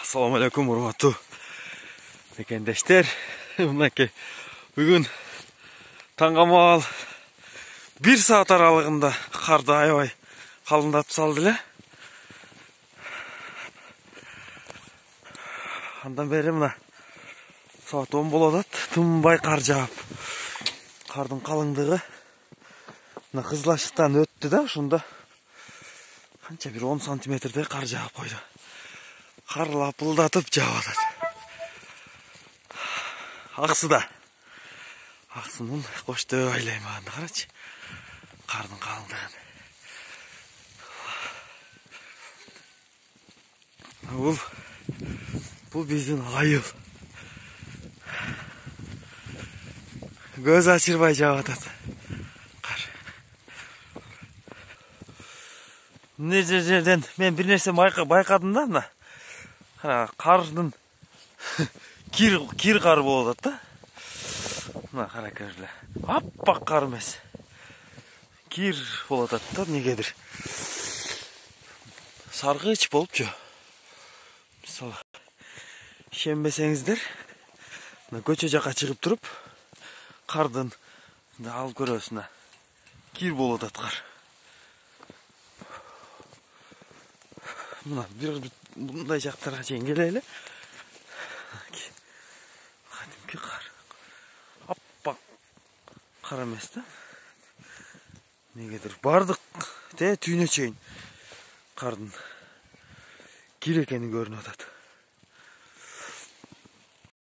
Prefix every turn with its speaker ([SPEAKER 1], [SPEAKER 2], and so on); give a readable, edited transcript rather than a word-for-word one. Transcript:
[SPEAKER 1] Assalamu alaikum урматтуу мекендештер. Мынакей бүгүн таңгамал 1 саат аралыгында карды аябай калындатып салды эле. Андан бери мына саат 10 болуп атат. Тынбай кар жаап. Кардын калыңдыгы мына Кызыл Ашыктан өттү да, ошондо канча бир 10 сантиметрдей кар жаап койду. Кар лапылдатып жаап атат. Аксыда. Аксынын коштоо айлаймагында карачы. Кардын калыңдыгын. Бул биздин айыл. Көз ачырбай жаап атат. Кар. Мына жерден мен бир нерсе байкадым да, мына. Кардын кир кар болуп атат да. Мына кара көргүлө. Аппак кар эмес. Кир болуп атат да, негедир. Саргыч болупчу. Мисалы, ишенбесеңиздер, мына көчө жака чыгып туруп, кардын алып көрөбүз. Мына кир болуп атат кар. Мына бир мындай жактарга чейин келели. Кадимки кар. Аппак кар эмес да. Негедир бардык түйүнө чейин кардын кир экени көрүнүп атат.